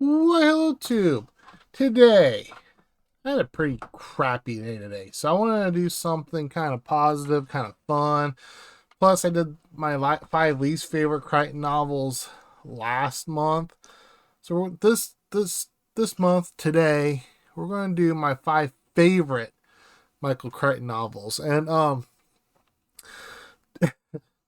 Well, hello, Tube. Today, I had a pretty crappy day today, so I wanted to do something kind of positive, kind of fun. Plus, I did my 5 least favorite Crichton novels last month. So this month today, we're going to do my 5 favorite Michael Crichton novels. And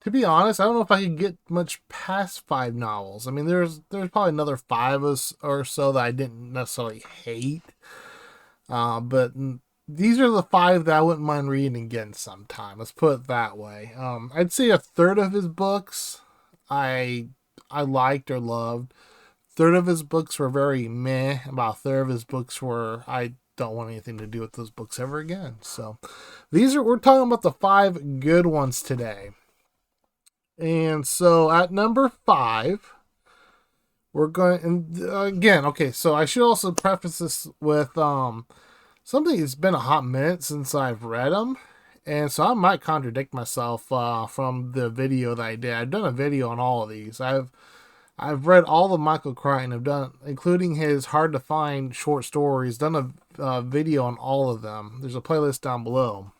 to be honest, I don't know if I could get much past 5 novels. I mean, there's probably another five or so that I didn't necessarily hate. But these are the 5 that I wouldn't mind reading again sometime. Let's put it that way. I'd say a third of his books I liked or loved. Third of his books were very meh. About a third of his books were I don't want anything to do with those books ever again. So we're talking about the 5 good ones today. And so at number 5, we're going, and again, okay, so I should also preface this with something that's been a hot minute since I've read them. And so I might contradict myself from the video that I did. I've done a video on all of these. I've read all of Michael Crichton. I've done, including his hard to find short stories, done a video on all of them. There's a playlist down below.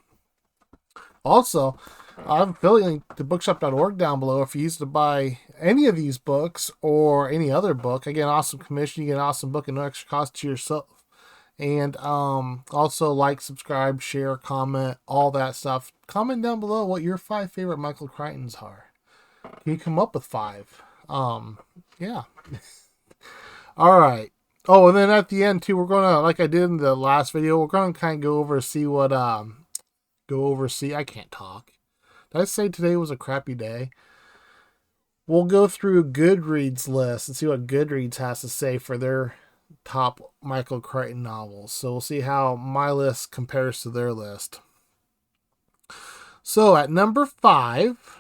Also, I have affiliate link to bookshop.org down below if you used to buy any of these books or any other book. I get an awesome commission, you get an awesome book at no extra cost to yourself. And also like, subscribe, share, comment, all that stuff. Comment down below what your 5 favorite Michael Crichtons are. Can you come up with 5? Yeah. All right. Oh, and then at the end too, we're gonna, like I did in the last video, we're gonna kind of go over I can't talk. Did I say today was a crappy day? We'll go through Goodreads list and see what Goodreads has to say for their top Michael Crichton novels. So we'll see how my list compares to their list. So at number 5,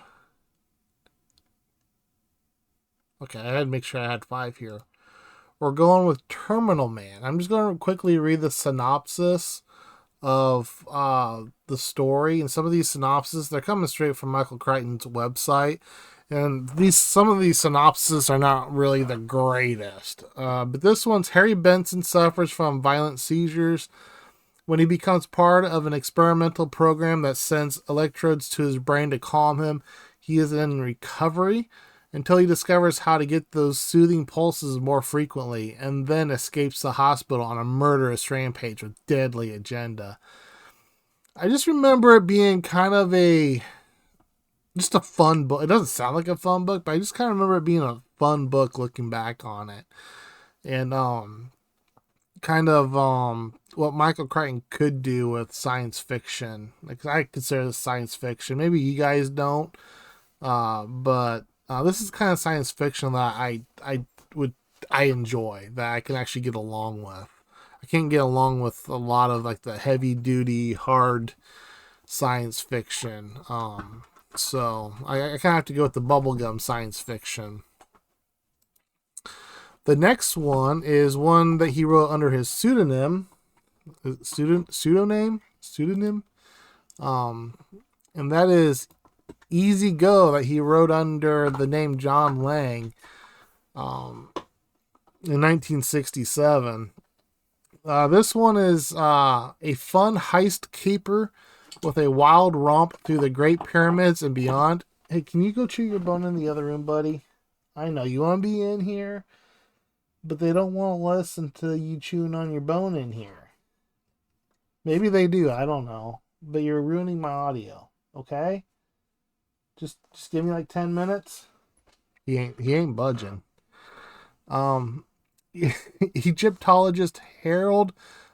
okay, I had to make sure I had 5 here. We're going with Terminal Man. I'm just going to quickly read the synopsis of the story, and some of these synopses, they're coming straight from Michael Crichton's website, and some of these synopses are not really the greatest, but this one's: Harry Benson suffers from violent seizures. When he becomes part of an experimental program that sends electrodes to his brain to calm him, he is in recovery until he discovers how to get those soothing pulses more frequently, and then escapes the hospital on a murderous rampage with deadly agenda. I just remember it being kind of just a fun book. It doesn't sound like a fun book, but I just kind of remember it being a fun book looking back on it. And what Michael Crichton could do with science fiction. Like, I consider this science fiction. Maybe you guys don't, but this is kind of science fiction that I enjoy, that I can actually get along with. I can't get along with a lot of like the heavy duty, hard science fiction. So I kind of have to go with the bubblegum science fiction. The next one is one that he wrote under his pseudonym. Pseudonym. And that is Easy Go, that he wrote under the name John Lang in 1967. This one is a fun heist caper with a wild romp through the Great Pyramids and beyond. Hey, can you go chew your bone in the other room, buddy? I know you want to be in here, but they don't want to listen to you chewing on your bone in here. Maybe they do, I don't know. But you're ruining my audio, okay? Just give me like 10 minutes. He ain't budging. Egyptologist Harold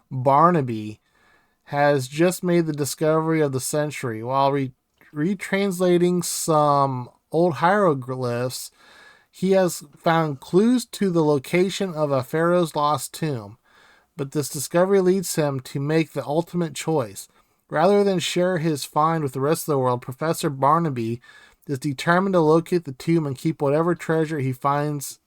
Barnaby has just made the discovery of the century. While retranslating some old hieroglyphs, he has found clues to the location of a pharaoh's lost tomb. But this discovery leads him to make the ultimate choice. Rather than share his find with the rest of the world, Professor Barnaby is determined to locate the tomb and keep whatever treasure he finds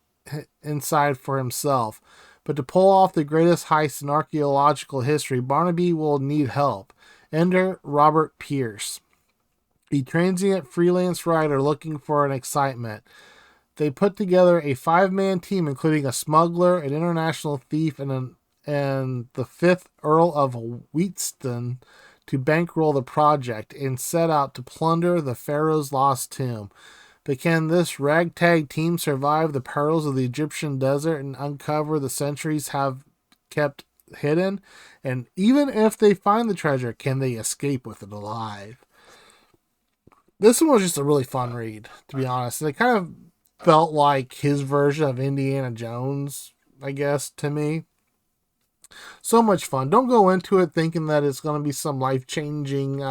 inside for himself. But to pull off the greatest heist in archaeological history, Barnaby will need help. Enter Robert Pierce, a transient freelance writer looking for an excitement. They put together a 5-man team, including a smuggler, an international thief, and the 5th Earl of Wheatston, to bankroll the project and set out to plunder the Pharaoh's lost tomb. But can this ragtag team survive the perils of the Egyptian desert and uncover the centuries have kept hidden? And even if they find the treasure, can they escape with it alive? This one was just a really fun read, to be honest. It kind of felt like his version of Indiana Jones, I guess, to me. So much fun. Don't go into it thinking that it's going to be some life-changing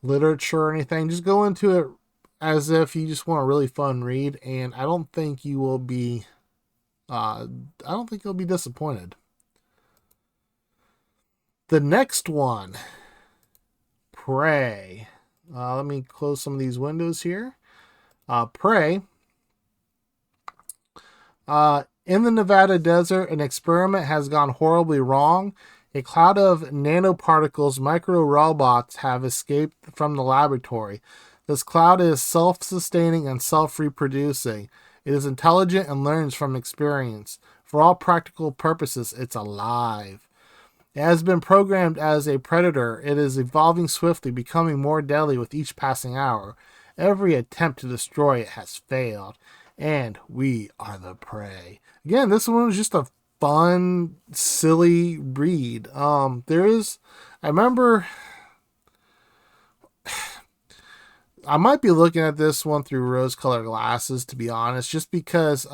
literature or anything. Just go into it as if you just want a really fun read, and I don't think you will be disappointed. The next one, Prey. Let me close some of these windows here. Prey. In the Nevada desert, an experiment has gone horribly wrong. A cloud of nanoparticles, micro-robots, have escaped from the laboratory. This cloud is self-sustaining and self-reproducing. It is intelligent and learns from experience. For all practical purposes, it's alive. It has been programmed as a predator. It is evolving swiftly, becoming more deadly with each passing hour. Every attempt to destroy it has failed, and we are the prey. Again, this one was just a fun, silly read. I remember, I might be looking at this one through rose-colored glasses, to be honest, just because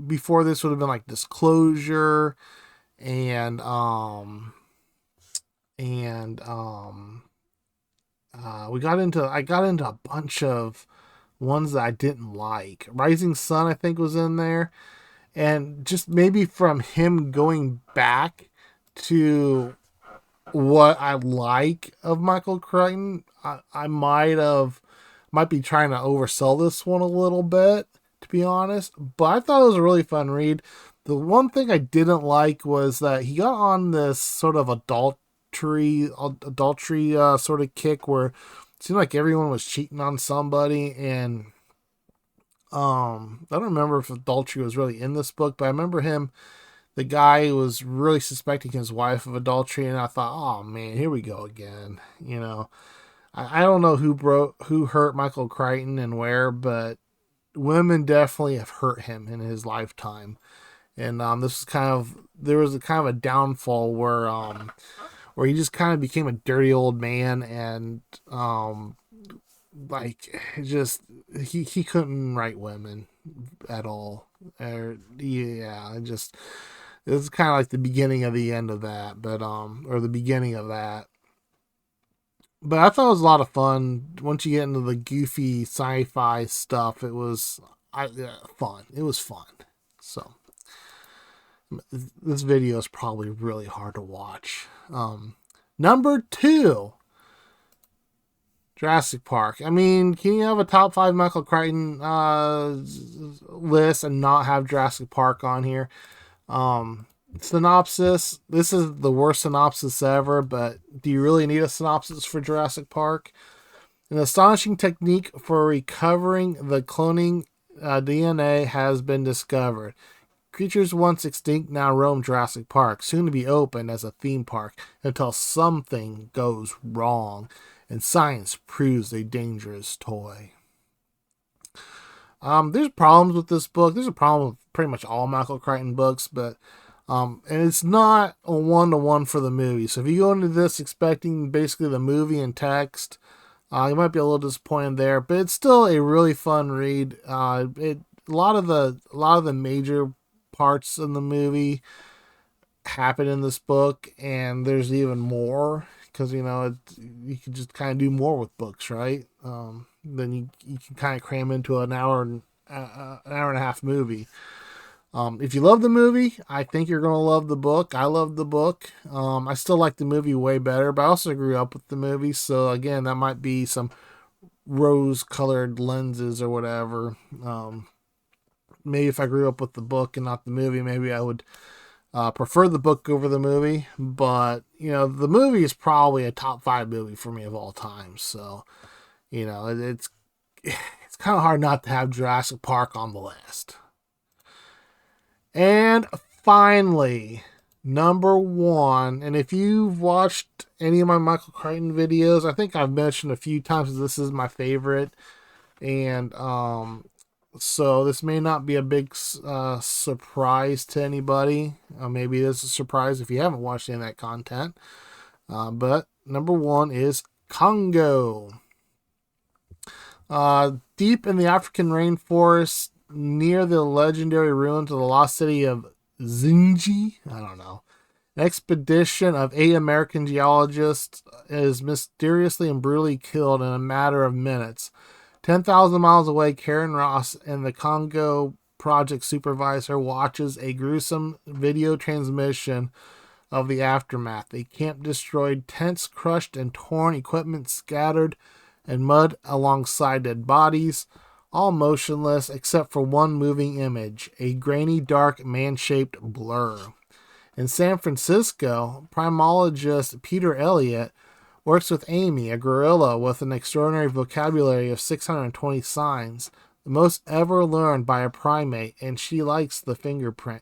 before this would have been like Disclosure and I got into a bunch of ones that I didn't like. Rising Sun, I think, was in there. And just maybe from him going back to what I like of Michael Crichton, I might be trying to oversell this one a little bit, to be honest. But I thought it was a really fun read. The one thing I didn't like was that he got on this sort of adultery sort of kick where it seemed like everyone was cheating on somebody, and I don't remember if adultery was really in this book, but I remember the guy was really suspecting his wife of adultery, and I thought, oh man, here we go again. You know, I don't know who hurt Michael Crichton and where, but women definitely have hurt him in his lifetime. And this was there was a downfall where he just kind of became a dirty old man, and he couldn't write women at all. It was kind of like the beginning of the end of that, or the beginning of that. But I thought it was a lot of fun. Once you get into the goofy sci-fi stuff, it was fun. It was fun. So this video is probably really hard to watch. Number 2, Jurassic Park. I mean, can you have a top 5 Michael Crichton list and not have Jurassic Park on here? Synopsis. This is the worst synopsis ever, but do you really need a synopsis for Jurassic Park? An astonishing technique for recovering the cloning DNA has been discovered. Creatures once extinct now roam Jurassic Park, soon to be opened as a theme park until something goes wrong and science proves a dangerous toy. There's problems with this book. There's a problem with pretty much all Michael Crichton books, but and it's not a one-to-one for the movie. So if you go into this expecting basically the movie and text, you might be a little disappointed there. But it's still a really fun read. A lot of the major parts in the movie happen in this book, and there's even more because you can just kind of do more with books, right? Then you can kind of cram into an hour and a half movie. If you love the movie, I think you're gonna love the book. I love the book. I still like the movie way better, but I also grew up with the movie, so again, that might be some rose-colored lenses or whatever. Maybe if I grew up with the book and not the movie, maybe I would prefer the book over the movie. But the movie is probably a top 5 movie for me of all time. So it's it's kind of hard not to have Jurassic Park on the list. And finally, number one, and if you've watched any of my Michael Crichton videos, I think I've mentioned a few times that this is my favorite. And so this may not be a big surprise to anybody. Maybe it is a surprise if you haven't watched any of that content. But number one is Congo. Deep in the African rainforest, near the legendary ruins of the lost city of Zinji, I don't know, an expedition of 8 American geologists is mysteriously and brutally killed in a matter of minutes. 10,000 miles away, Karen Ross and the Congo project supervisor watches a gruesome video transmission of the aftermath. A camp destroyed, tents crushed and torn, equipment scattered, and mud alongside dead bodies, all motionless except for one moving image, a grainy, dark, man-shaped blur. In San Francisco, primatologist Peter Elliott works with Amy, a gorilla with an extraordinary vocabulary of 620 signs, the most ever learned by a primate, and she likes to finger paint.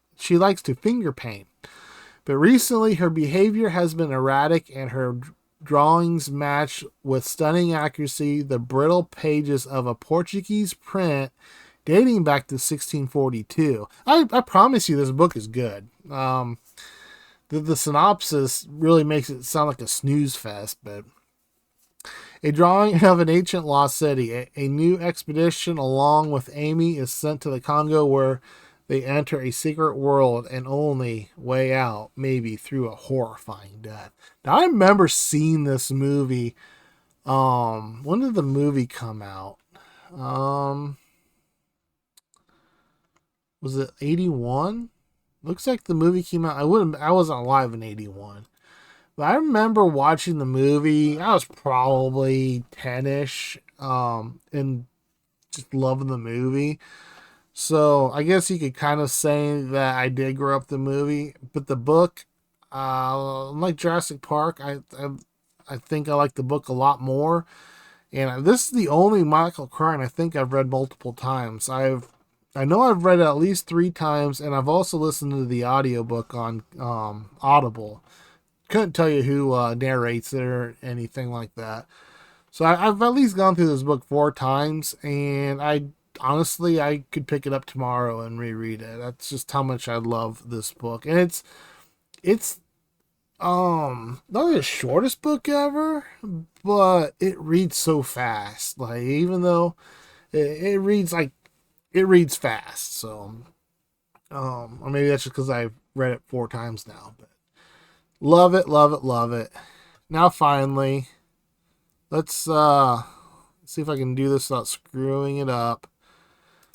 But recently, her behavior has been erratic, and her drawings match with stunning accuracy the brittle pages of a Portuguese print dating back to 1642. I promise you this book is good. The synopsis really makes it sound like a snooze fest, but a drawing of an ancient lost city. A new expedition along with Amy is sent to the Congo, where they enter a secret world and only way out, maybe through a horrifying death. Now, I remember seeing this movie. When did the movie come out? Was it 81? Looks like the movie came out. I wasn't alive in 81. But I remember watching the movie. I was probably 10-ish. And just loving the movie. So I guess you could kind of say that I did grow up the movie, but the book, like Jurassic Park, I think I like the book a lot more. And this is the only Michael Crichton I think I've read multiple times. I know I've read it at least 3 times, and I've also listened to the audiobook on Audible. Couldn't tell you who narrates it or anything like that. So I've at least gone through this book 4 times, and honestly, I could pick it up tomorrow and reread it. That's just how much I love this book. And it's not the shortest book ever, but it reads so fast. Like, even though it reads fast. So, or maybe that's just because I've read it 4 times now, but love it, love it, love it. Now, finally, let's see if I can do this without screwing it up.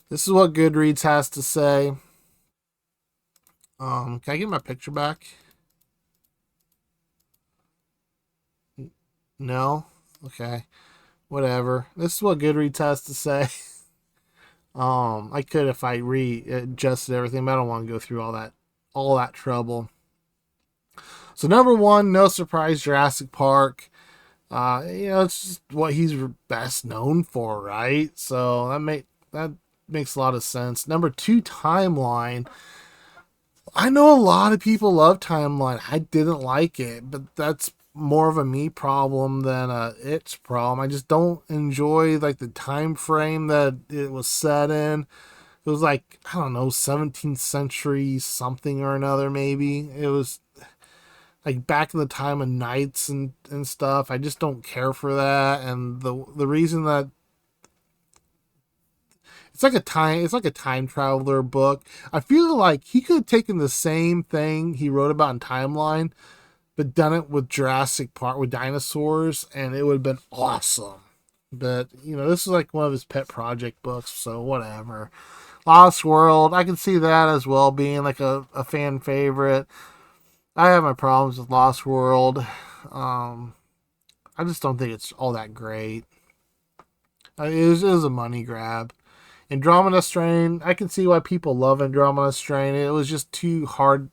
This is what Goodreads has to say. Can I get my picture back? No? Okay. Whatever. This is what Goodreads has to say. I could if I readjusted everything, but I don't want to go through all that trouble. So number 1, no surprise, Jurassic Park. It's just what he's best known for, right? So that makes a lot of sense. Number 2, Timeline. I know a lot of people love Timeline. I didn't like it, but that's more of a me problem than a it's problem. I just don't enjoy like the time frame that it was set in. It was like, I don't know, 17th century something or another, maybe. It was like back in the time of knights and stuff. I just don't care for that. And the reason that it's like a time traveler book. I feel like he could have taken the same thing he wrote about in Timeline, but done it with Jurassic Park with dinosaurs, and it would have been awesome. But this is like one of his pet project books, so whatever. Lost World, I can see that as well being like a fan favorite. I have my problems with Lost World. I just don't think it's all that great. It is a money grab. Andromeda Strain, I can see why people love Andromeda Strain. It was just too hard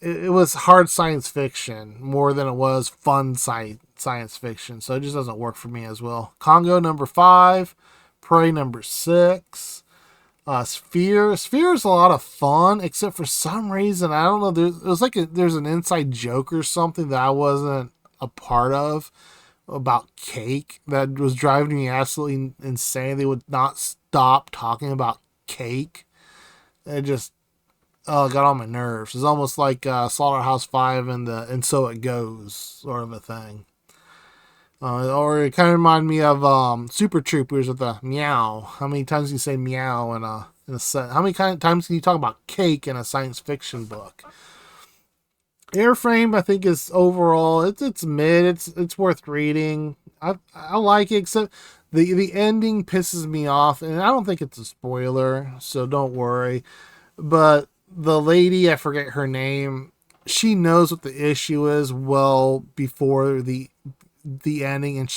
it was hard science fiction more than it was fun science science fiction, so it just doesn't work for me as well. Congo number 5, Prey number 6. Sphere. Sphere is a lot of fun, except for some reason, I don't know, it was like there's an inside joke or something that I wasn't a part of about cake that was driving me absolutely insane. They would not stop talking about cake. It just got on my nerves. It's almost like Slaughterhouse-Five and So It Goes sort of a thing. Or it kind of reminded me of Super Troopers with the meow. How many times do you say meow in a set? How many times can you talk about cake in a science fiction book? Airframe, I think, is overall it's mid. It's worth reading. I like it, except the ending pisses me off, and I don't think it's a spoiler, so don't worry. But the lady, I forget her name, she knows what the issue is well before the ending,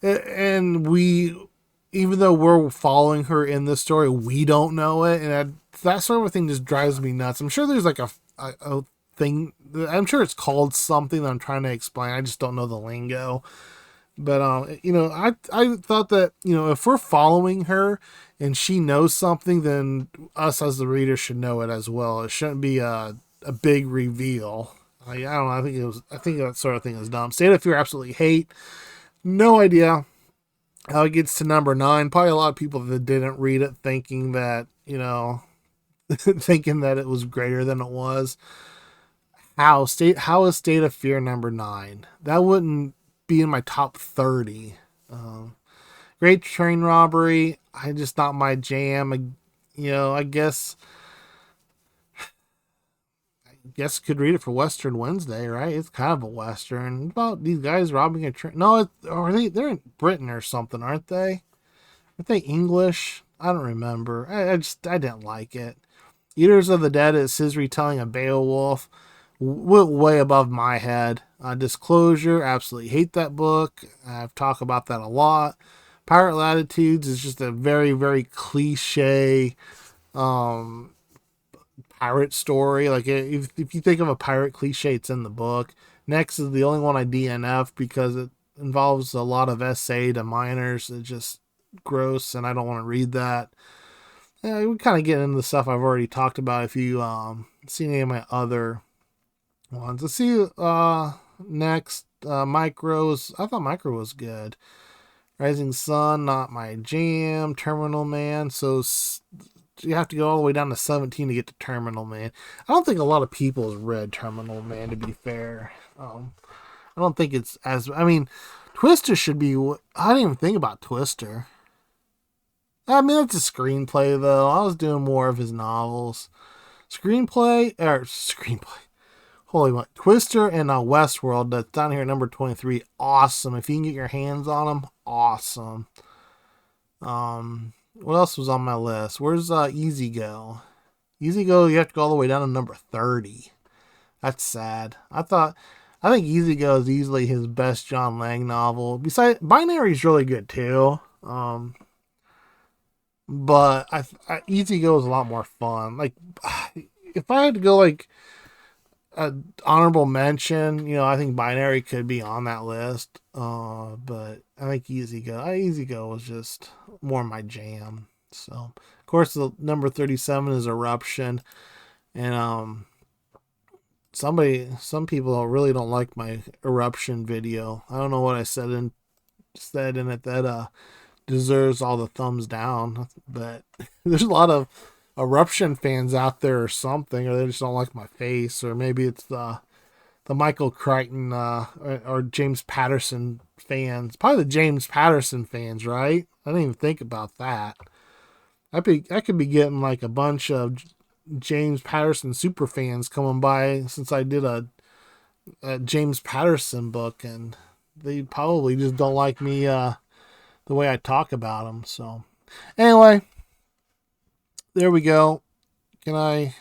and we, even though we're following her in this story, we don't know it, and that sort of thing just drives me nuts. I'm sure there's like a thing, I'm sure it's called something that I'm trying to explain, I just don't know the lingo. But I thought that, if we're following her and she knows something, then us as the reader should know it as well. It shouldn't be a big reveal. I don't know. I think that sort of thing is dumb. State of Fear, absolutely hate. No idea how it gets to number 9. Probably a lot of people that didn't read it thinking that, thinking that it was greater than it was. How is State of Fear number 9? That wouldn't be in my top 30. Great Train Robbery, just not my jam. I guess could read it for Western Wednesday, right? It's kind of a Western. It's about these guys robbing a train. No, they're in Britain or something, aren't they? Aren't they English? I don't remember. I didn't like it. Eaters of the Dead is his retelling of Beowulf. Way above my head. Disclosure, absolutely hate that book. I've talked about that a lot. Pirate Latitudes is just a very, very cliche pirate story. Like, if you think of a pirate cliche, it's in the book. Next is the only one I DNF because it involves a lot of essay to minors. It's just gross, and I don't want to read that. Yeah, we kind of get into the stuff I've already talked about. If you see any of my other ones, let's see. Next, Micros. I thought Micro was good. Rising Sun, not my jam. Terminal Man. So you have to go all the way down to 17 to get to Terminal Man. I don't think a lot of people have read Terminal Man, to be fair. I don't think it's as... I mean, Twister should be... I didn't even think about Twister. I mean, it's a screenplay, though. I was doing more of his novels. Screenplay... Holy what? Twister and Westworld, that's down here at number 23. Awesome. If you can get your hands on them, awesome. What else was on my list? Where's Easy Go? Easy Go, you have to go all the way down to number 30. That's sad. I think Easy Go is easily his best John Lang novel. Besides, Binary's really good too. But Easy Go is a lot more fun. Like, if I had to go like an honorable mention, I think Binary could be on that list. But I think Easy Go was just more my jam. So, of course, the number 37 is Eruption, and some people really don't like my Eruption video. I don't know what I said in it that deserves all the thumbs down, but there's a lot of Eruption fans out there or something, or they just don't like my face, or maybe it's the Michael Crichton or James Patterson fans. Probably the James Patterson fans, right? I didn't even think about that. I could be getting like a bunch of James Patterson super fans coming by since I did a James Patterson book, and they probably just don't like me the way I talk about him. So anyway, there we go. Can I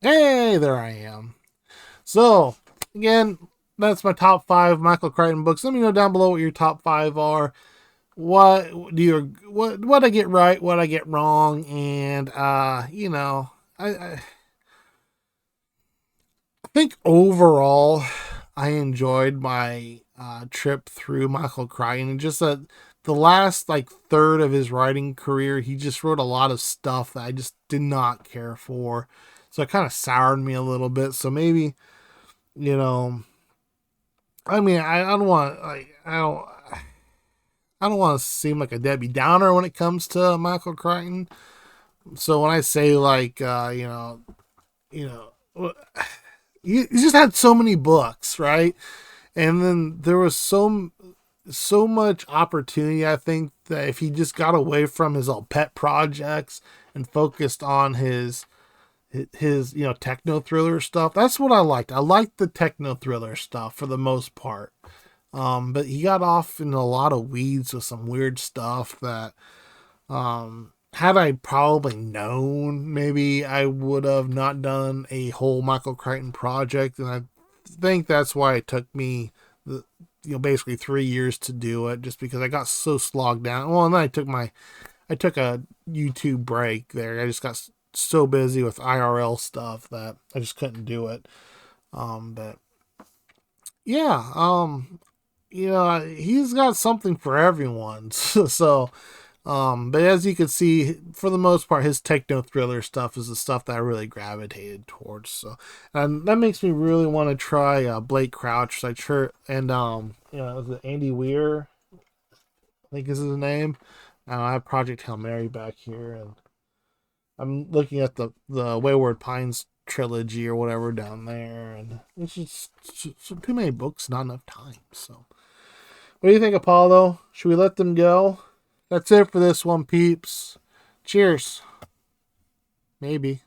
hey, there I am. So again, that's my top 5 Michael Crichton books. Let me know down below what your top 5 are. What I get right, what I get wrong, and I think overall, I enjoyed my trip through Michael Crichton, and just that the last like third of his writing career, he just wrote a lot of stuff that I just did not care for. So it kind of soured me a little bit. So maybe, you know, I mean, I don't want like I don't want to seem like a Debbie Downer when it comes to Michael Crichton. So when I say like you know, he just had so many books, right? And then there was so much opportunity. I think that if he just got away from his old pet projects and focused on his techno thriller stuff, that's what I liked. I liked the techno thriller stuff for the most part. But he got off in a lot of weeds with some weird stuff that had I probably known, maybe I would have not done a whole Michael Crichton project, and I think that's why it took me basically 3 years to do it, just because I got so slogged down. Well, and then I took a YouTube break there. I just got so busy with IRL stuff that I just couldn't do it. But yeah, he's got something for everyone. So, but as you can see, for the most part, his techno thriller stuff is the stuff that I really gravitated towards. So, and that makes me really want to try Blake Crouch. I sure and was it Andy Weir? I think is his name. I have Project Hail Mary back here, and I'm looking at the Wayward Pines trilogy or whatever down there, and it's just too many books, not enough time. So, what do you think, Apollo? Should we let them go? That's it for this one, peeps. Cheers. Maybe.